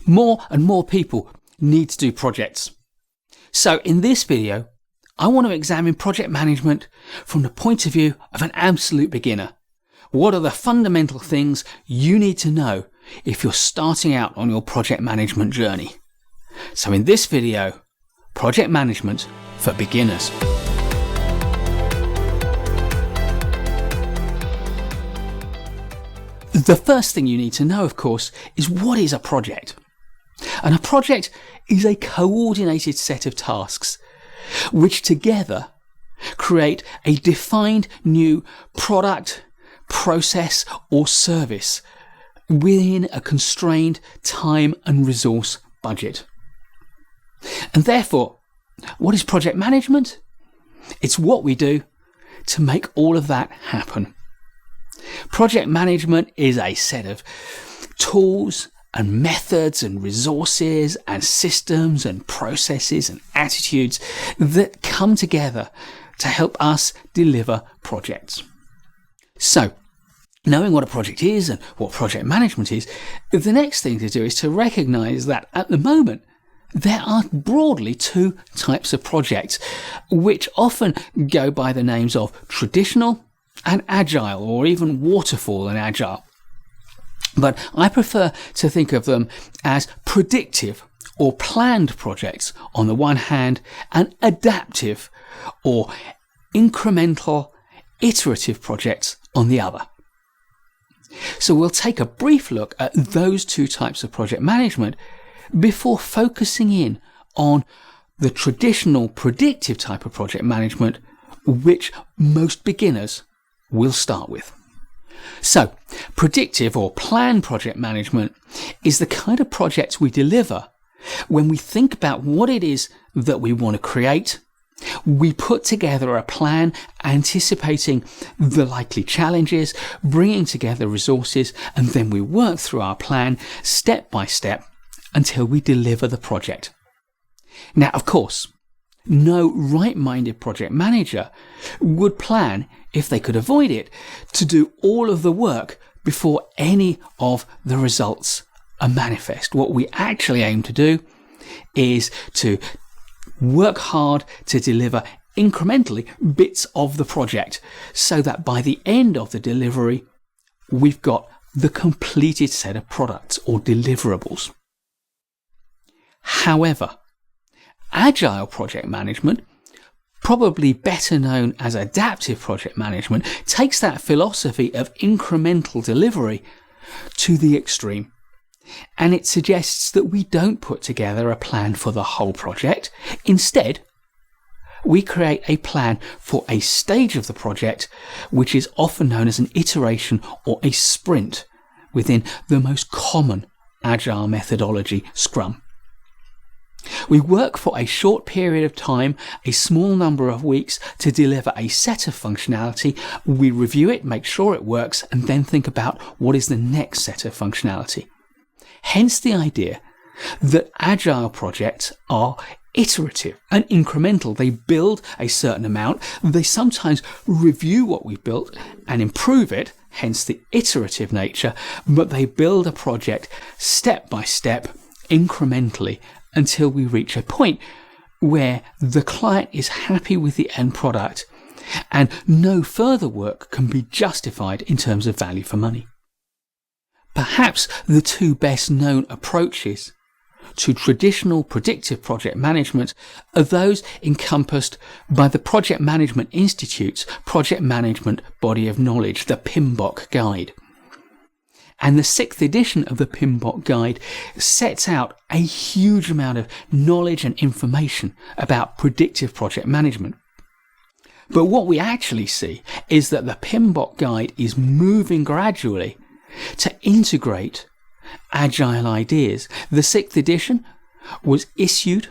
More and more people need to do projects. So in this video, I want to examine project management from the point of view of an absolute beginner. What are the fundamental things you need to know if you're starting out on your project management journey? So in this video, project management for beginners. The first thing you need to know, of course, is what is a project? And a project is a coordinated set of tasks which together create a defined new product, process or service within a constrained time and resource budget. And therefore, what is project management? It's what we do to make all of that happen. Project management is a set of tools and methods and resources and systems and processes and attitudes that come together to help us deliver projects. So, knowing what a project is and what project management is, the next thing to do is to recognize that at the moment there are broadly two types of projects which often go by the names of traditional and agile, or even waterfall and agile. But I prefer to think of them as predictive or planned projects on the one hand, and adaptive or incremental, iterative projects on the other. So we'll take a brief look at those two types of project management before focusing in on the traditional predictive type of project management, which most beginners will start with. So, predictive or planned project management is the kind of projects we deliver when we think about what it is that we want to create. We put together a plan anticipating the likely challenges, bringing together resources, and then we work through our plan step by step until we deliver the project. Now, of course, no right-minded project manager would plan, if they could avoid it, to do all of the work before any of the results are manifest. What we actually aim to do is to work hard to deliver incrementally bits of the project so that by the end of the delivery, we've got the completed set of products or deliverables. However, agile project management, probably better known as adaptive project management, takes that philosophy of incremental delivery to the extreme. And it suggests that we don't put together a plan for the whole project. Instead, we create a plan for a stage of the project, which is often known as an iteration or a sprint within the most common agile methodology, Scrum. We work for a short period of time, a small number of weeks, to deliver a set of functionality. We review it, make sure it works, and then think about what is the next set of functionality. Hence the idea that agile projects are iterative and incremental. They build a certain amount. They sometimes review what we've built and improve it, hence the iterative nature, but they build a project step by step, incrementally, until we reach a point where the client is happy with the end product and no further work can be justified in terms of value for money. Perhaps the two best known approaches to traditional predictive project management are those encompassed by the Project Management Institute's Project Management Body of Knowledge, the PMBOK Guide. And the 6th edition of the PMBOK Guide sets out a huge amount of knowledge and information about predictive project management. But what we actually see is that the PMBOK Guide is moving gradually to integrate agile ideas. The 6th edition was issued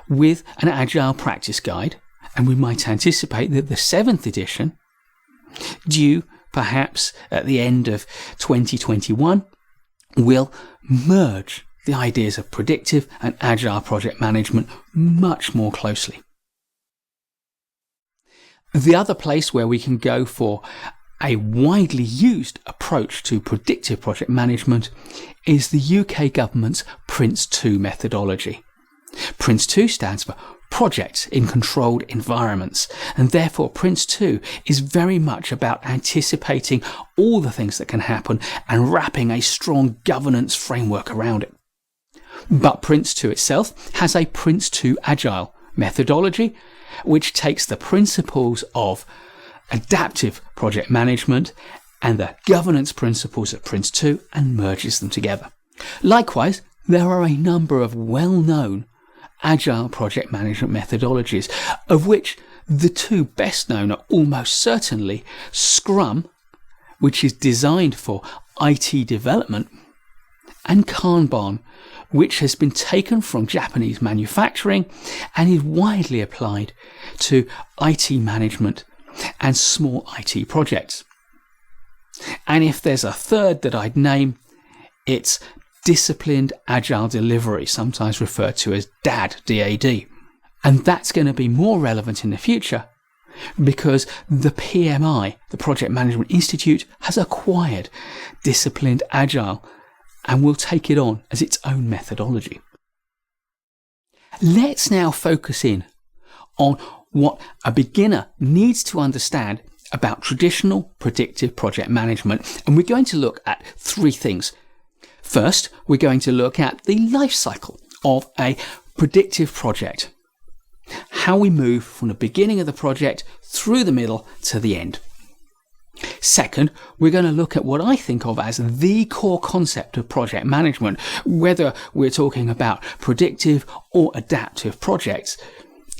with an agile practice guide, and we might anticipate that the 7th edition, due perhaps at the end of 2021, will merge the ideas of predictive and agile project management much more closely. The other place where we can go for a widely used approach to predictive project management is the UK government's PRINCE2 methodology. PRINCE2 stands for Projects in Controlled Environments, and therefore PRINCE2 is very much about anticipating all the things that can happen and wrapping a strong governance framework around it. But PRINCE2 itself has a PRINCE2 agile methodology, which takes the principles of adaptive project management and the governance principles of PRINCE2 and merges them together. Likewise, there are a number of well-known agile project management methodologies, of which the two best known are almost certainly Scrum, which is designed for IT development, and Kanban, which has been taken from Japanese manufacturing and is widely applied to IT management and small IT projects. And if there's a third that I'd name, it's Disciplined Agile Delivery, sometimes referred to as DAD, D-A-D. And that's going to be more relevant in the future because the PMI, the Project Management Institute, has acquired Disciplined Agile and will take it on as its own methodology. Let's now focus in on what a beginner needs to understand about traditional predictive project management, and we're going to look at three things. First, we're going to look at the life cycle of a predictive project, how we move from the beginning of the project through the middle to the end. Second, we're going to look at what I think of as the core concept of project management, whether we're talking about predictive or adaptive projects.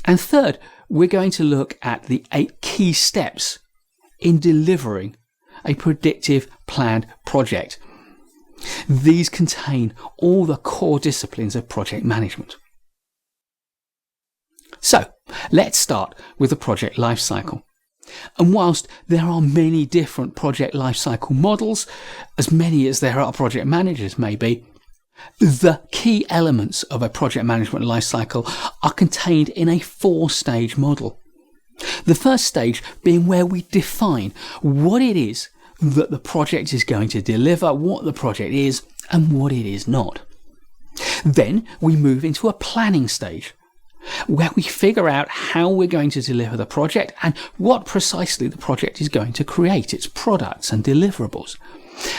And third, we're going to look at the 8 key steps in delivering a predictive planned project. These contain all the core disciplines of project management. So, let's start with the project lifecycle. And whilst there are many different project lifecycle models, as many as there are project managers maybe, the key elements of a project management lifecycle are contained in a 4-stage model. The first stage being where we define what it is that the project is going to deliver, what the project is, and what it is not. Then we move into a planning stage, where we figure out how we're going to deliver the project and what precisely the project is going to create, its products and deliverables.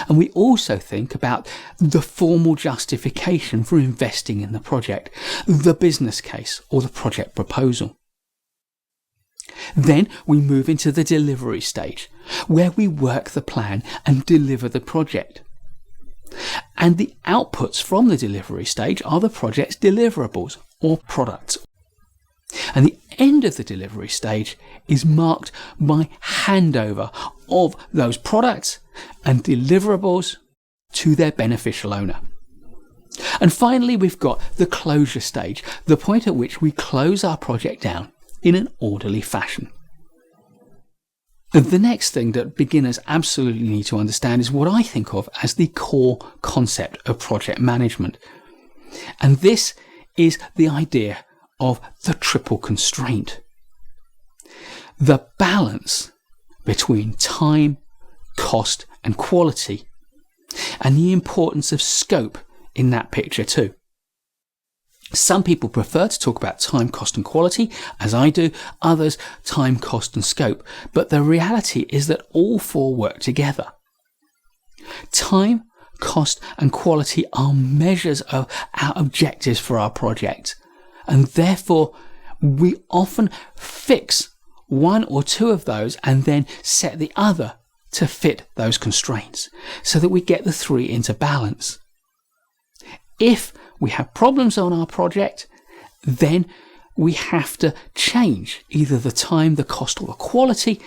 And we also think about the formal justification for investing in the project, the business case or the project proposal. Then we move into the delivery stage, where we work the plan and deliver the project. And the outputs from the delivery stage are the project's deliverables or products. And the end of the delivery stage is marked by handover of those products and deliverables to their beneficial owner. And finally, we've got the closure stage, the point at which we close our project down in an orderly fashion. The next thing that beginners absolutely need to understand is what I think of as the core concept of project management. And this is the idea of the triple constraint. The balance between time, cost, and quality, and the importance of scope in that picture too. Some people prefer to talk about time, cost, and quality, as I do, others time, cost, and scope, but the reality is that all 4 work together. Time, cost, and quality are measures of our objectives for our project, and therefore we often fix 1 or 2 of those and then set the other to fit those constraints so that we get the 3 into balance. If we have problems on our project, then we have to change either the time, the cost, or the quality,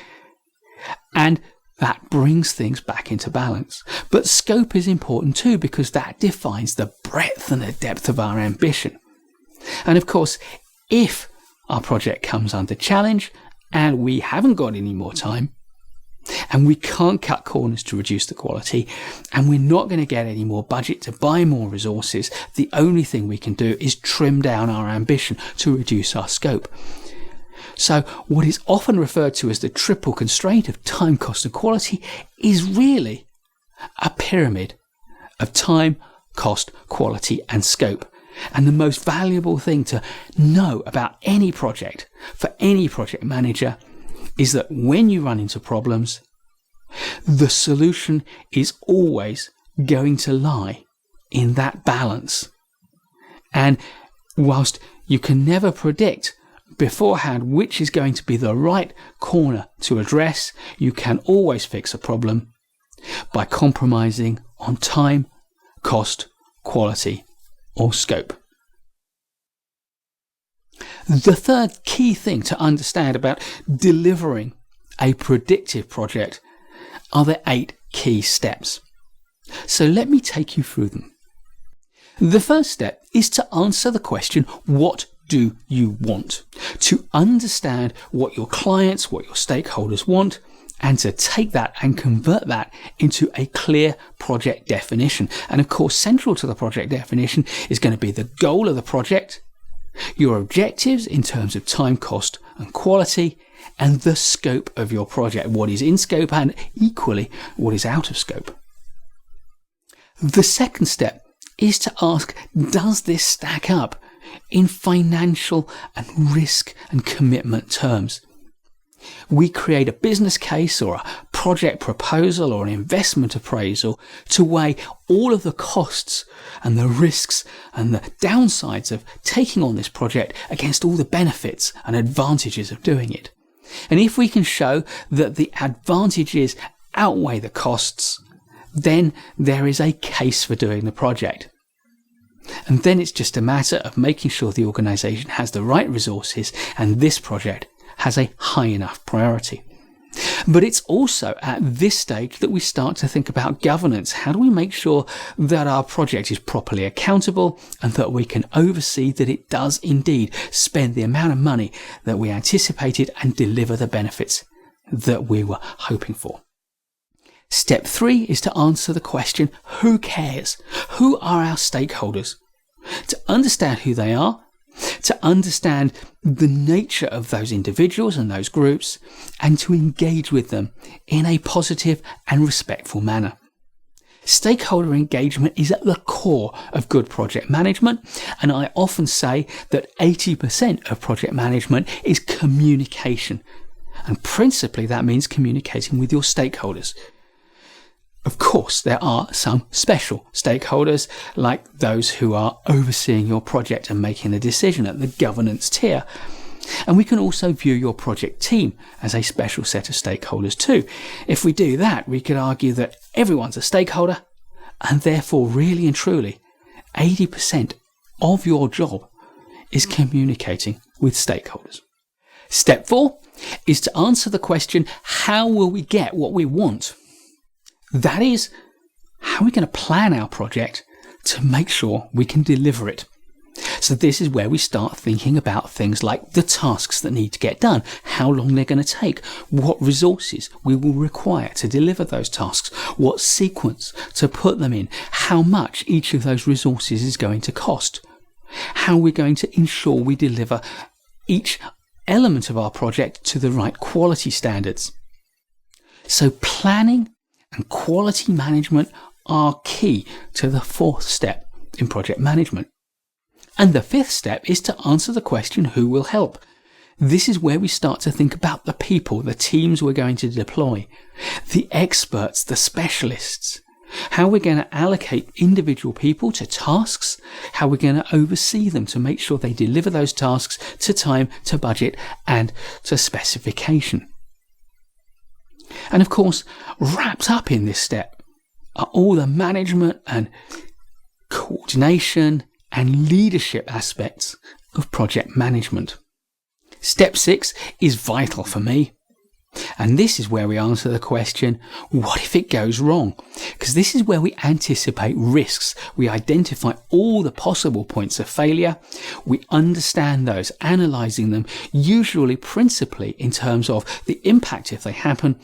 and that brings things back into balance. But scope is important too, because that defines the breadth and the depth of our ambition. And of course, if our project comes under challenge and we haven't got any more time, and we can't cut corners to reduce the quality, and we're not going to get any more budget to buy more resources, the only thing we can do is trim down our ambition to reduce our scope. So what is often referred to as the triple constraint of time, cost, and quality is really a pyramid of time, cost, quality, and scope. And the most valuable thing to know about any project, for any project manager, is that when you run into problems, the solution is always going to lie in that balance. And whilst you can never predict beforehand which is going to be the right corner to address, you can always fix a problem by compromising on time, cost, quality, or scope. The third key thing to understand about delivering a predictive project are the 8 key steps. So let me take you through them. The first step is to answer the question, what do you want? To understand what your clients, what your stakeholders want, and to take that and convert that into a clear project definition. And of course, central to the project definition is going to be the goal of the project, your objectives in terms of time, cost, and quality, and the scope of your project, what is in scope and equally what is out of scope. The second step is to ask, does this stack up in financial and risk and commitment terms? We create a business case or a project proposal or an investment appraisal to weigh all of the costs and the risks and the downsides of taking on this project against all the benefits and advantages of doing it. And if we can show that the advantages outweigh the costs, then there is a case for doing the project. And then it's just a matter of making sure the organisation has the right resources and this project has a high enough priority. But it's also at this stage that we start to think about governance. How do we make sure that our project is properly accountable and that we can oversee that it does indeed spend the amount of money that we anticipated and deliver the benefits that we were hoping for? Step 3 is to answer the question, who cares? Who are our stakeholders? To understand who they are, to understand the nature of those individuals and those groups, and to engage with them in a positive and respectful manner. Stakeholder engagement is at the core of good project management, and I often say that 80% of project management is communication. And principally that means communicating with your stakeholders. Of course, there are some special stakeholders, like those who are overseeing your project and making the decision at the governance tier. And we can also view your project team as a special set of stakeholders too. If we do that, we could argue that everyone's a stakeholder, and therefore really and truly 80% of your job is communicating with stakeholders. Step 4 is to answer the question, how will we get what we want? That is, how are we going to plan our project to make sure we can deliver it? So this is where we start thinking about things like the tasks that need to get done, how long they're going to take, what resources we will require to deliver those tasks, what sequence to put them in, how much each of those resources is going to cost, how we're going to ensure we deliver each element of our project to the right quality standards. So planning and quality management are key to the 4th step in project management. And the 5th step is to answer the question, who will help? This is where we start to think about the people, the teams we're going to deploy, the experts, the specialists, how we're going to allocate individual people to tasks, how we're going to oversee them to make sure they deliver those tasks to time, to budget, and to specification. And of course, wrapped up in this step are all the management and coordination and leadership aspects of project management. Step 6 is vital for me. And this is where we answer the question, what if it goes wrong? Because this is where we anticipate risks. We identify all the possible points of failure. We understand those, analysing them, usually principally in terms of the impact if they happen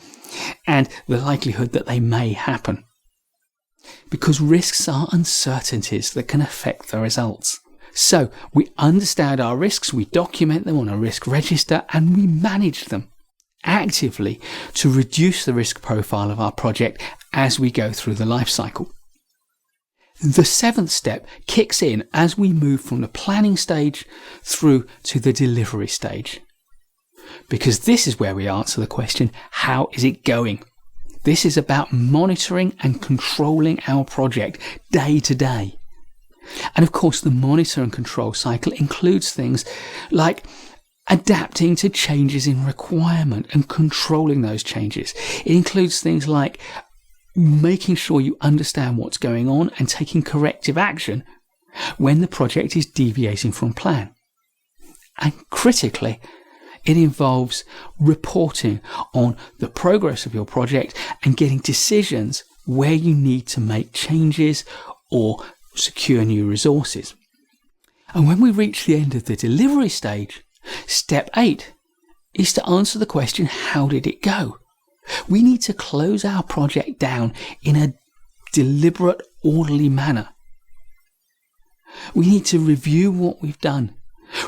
and the likelihood that they may happen. Because risks are uncertainties that can affect the results. So we understand our risks, we document them on a risk register, and we manage them actively to reduce the risk profile of our project as we go through the life cycle. The 7th step kicks in as we move from the planning stage through to the delivery stage. Because this is where we answer the question, how is it going? This is about monitoring and controlling our project day to day. And of course, the monitor and control cycle includes things like adapting to changes in requirement and controlling those changes. It includes things like making sure you understand what's going on and taking corrective action when the project is deviating from plan. And critically, it involves reporting on the progress of your project and getting decisions where you need to make changes or secure new resources. And when we reach the end of the delivery stage, step 8 is to answer the question, how did it go? We need to close our project down in a deliberate, orderly manner. We need to review what we've done,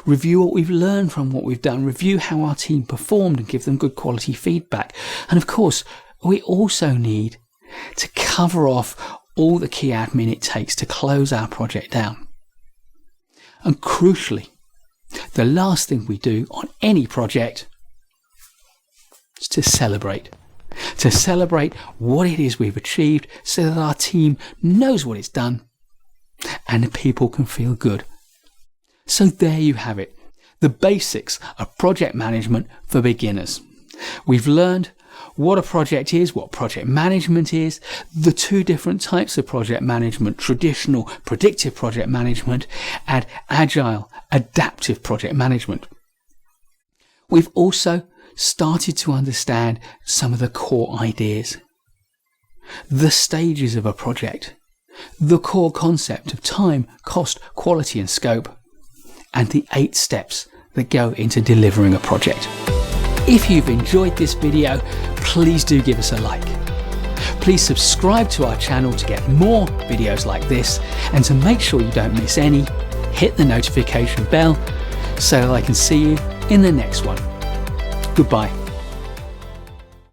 review what we've learned from what we've done, review how our team performed and give them good quality feedback. And of course, we also need to cover off all the key admin it takes to close our project down. And crucially, the last thing we do on any project is to celebrate. To celebrate what it is we've achieved so that our team knows what it's done and the people can feel good. So there you have it, the basics of project management for beginners. We've learned what a project is, what project management is, the 2 different types of project management, traditional predictive project management and agile adaptive project management. We've also started to understand some of the core ideas, the stages of a project, the core concept of time, cost, quality and scope, and the 8 steps that go into delivering a project. If you've enjoyed this video, please do give us a like. Please subscribe to our channel to get more videos like this, and to make sure you don't miss any, hit the notification bell so that I can see you in the next one. Goodbye.